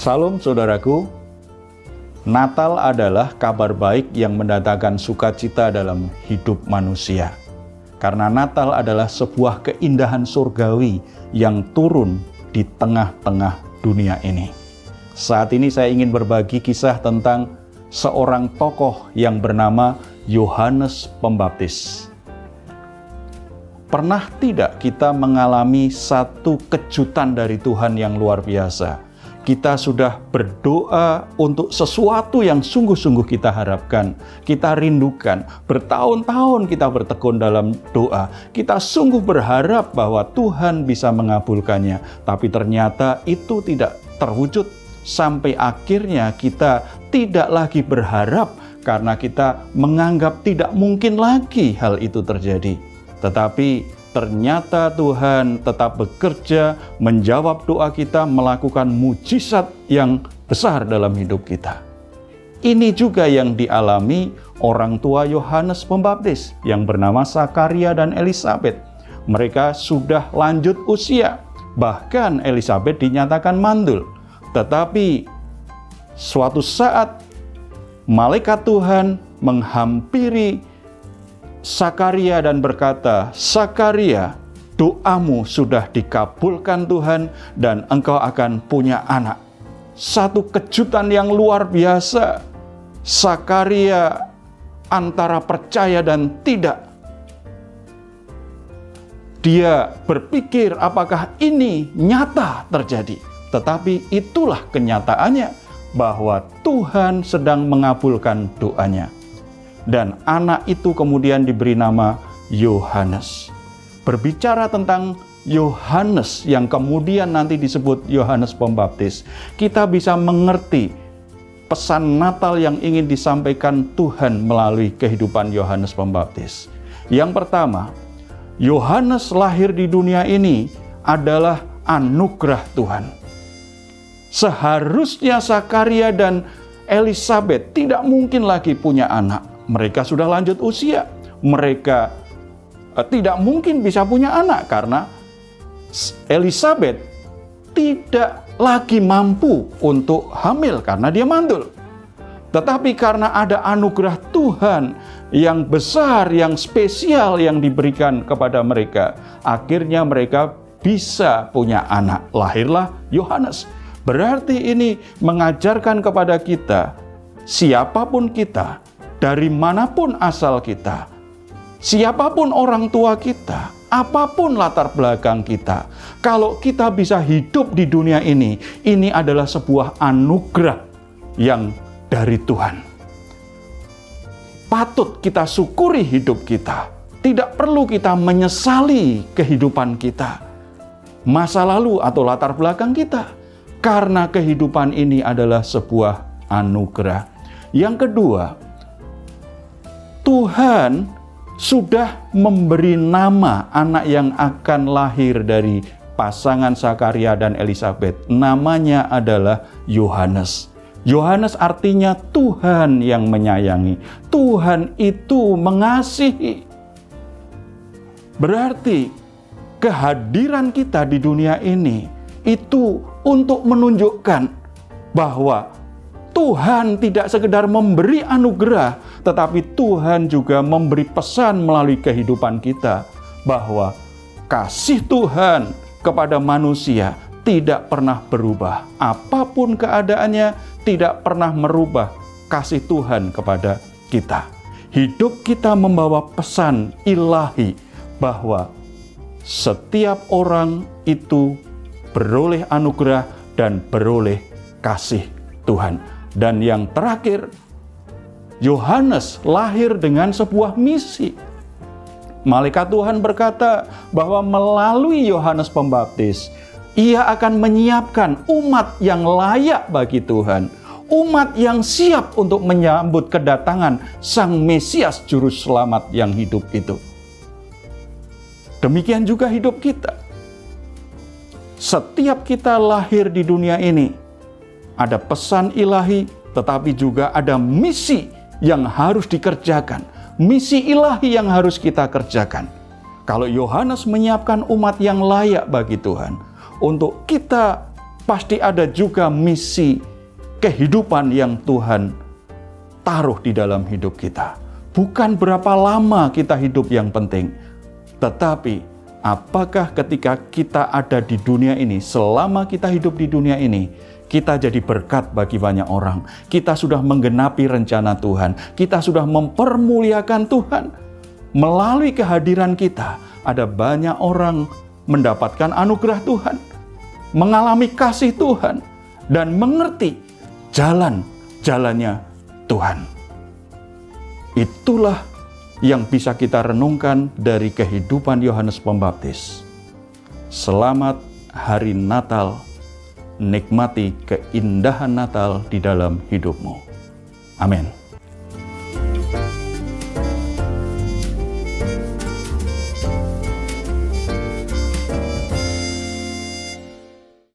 Salam saudaraku, Natal adalah kabar baik yang mendatangkan sukacita dalam hidup manusia. Karena Natal adalah sebuah keindahan surgawi yang turun di tengah-tengah dunia ini. Saat ini saya ingin berbagi kisah tentang seorang tokoh yang bernama Yohanes Pembaptis. Pernah tidak kita mengalami satu kejutan dari Tuhan yang luar biasa? Kita sudah berdoa untuk sesuatu yang sungguh-sungguh kita harapkan, kita rindukan. Bertahun-tahun kita bertekun dalam doa. Kita sungguh berharap bahwa Tuhan bisa mengabulkannya. Tapi ternyata itu tidak terwujud. Sampai akhirnya kita tidak lagi berharap karena kita menganggap tidak mungkin lagi hal itu terjadi. Tetapi ternyata Tuhan tetap bekerja, menjawab doa kita, melakukan mujizat yang besar dalam hidup kita. Ini juga yang dialami orang tua Yohanes Pembaptis yang bernama Sakaria dan Elisabet. Mereka sudah lanjut usia, bahkan Elisabet dinyatakan mandul. Tetapi suatu saat malaikat Tuhan menghampiri Sakaria dan berkata, "Sakaria, doamu sudah dikabulkan Tuhan dan engkau akan punya anak." Satu kejutan yang luar biasa. Sakaria antara percaya dan tidak. Dia berpikir apakah ini nyata terjadi. Tetapi itulah kenyataannya bahwa Tuhan sedang mengabulkan doanya. Dan anak itu kemudian diberi nama Yohanes. Berbicara tentang Yohanes yang kemudian nanti disebut Yohanes Pembaptis, kita bisa mengerti pesan Natal yang ingin disampaikan Tuhan melalui kehidupan Yohanes Pembaptis. Yang pertama, Yohanes lahir di dunia ini adalah anugerah Tuhan. Seharusnya Sakaria dan Elisabet tidak mungkin lagi punya anak. Mereka sudah lanjut usia. Mereka tidak mungkin bisa punya anak karena Elisabet tidak lagi mampu untuk hamil karena dia mandul. Tetapi karena ada anugerah Tuhan yang besar, yang spesial yang diberikan kepada mereka, akhirnya mereka bisa punya anak. Lahirlah Yohanes. Berarti ini mengajarkan kepada kita, siapapun kita, dari manapun asal kita, siapapun orang tua kita, apapun latar belakang kita, kalau kita bisa hidup di dunia ini adalah sebuah anugerah yang dari Tuhan. Patut kita syukuri hidup kita. Tidak perlu kita menyesali kehidupan kita, masa lalu atau latar belakang kita, karena kehidupan ini adalah sebuah anugerah. Yang kedua, Tuhan sudah memberi nama anak yang akan lahir dari pasangan Sakaria dan Elisabet. Namanya adalah Yohanes. Yohanes artinya Tuhan yang menyayangi. Tuhan itu mengasihi. Berarti kehadiran kita di dunia ini itu untuk menunjukkan bahwa Tuhan tidak sekedar memberi anugerah, tetapi Tuhan juga memberi pesan melalui kehidupan kita bahwa kasih Tuhan kepada manusia tidak pernah berubah. Apapun keadaannya, tidak pernah merubah kasih Tuhan kepada kita. Hidup kita membawa pesan ilahi bahwa setiap orang itu beroleh anugerah dan beroleh kasih Tuhan. Dan yang terakhir, Yohanes lahir dengan sebuah misi. Malaikat Tuhan berkata bahwa melalui Yohanes Pembaptis, ia akan menyiapkan umat yang layak bagi Tuhan. Umat yang siap untuk menyambut kedatangan Sang Mesias Juru Selamat yang hidup itu. Demikian juga hidup kita. Setiap kita lahir di dunia ini, ada pesan ilahi, tetapi juga ada misi yang harus dikerjakan. Misi ilahi yang harus kita kerjakan. Kalau Yohanes menyiapkan umat yang layak bagi Tuhan, untuk kita pasti ada juga misi kehidupan yang Tuhan taruh di dalam hidup kita. Bukan berapa lama kita hidup yang penting, tetapi apakah ketika kita ada di dunia ini, selama kita hidup di dunia ini, kita jadi berkat bagi banyak orang. Kita sudah menggenapi rencana Tuhan. Kita sudah mempermuliakan Tuhan. Melalui kehadiran kita, ada banyak orang mendapatkan anugerah Tuhan, mengalami kasih Tuhan, dan mengerti jalan-jalannya Tuhan. Itulah yang bisa kita renungkan dari kehidupan Yohanes Pembaptis. Selamat Hari Natal, nikmati keindahan Natal di dalam hidupmu. Amin.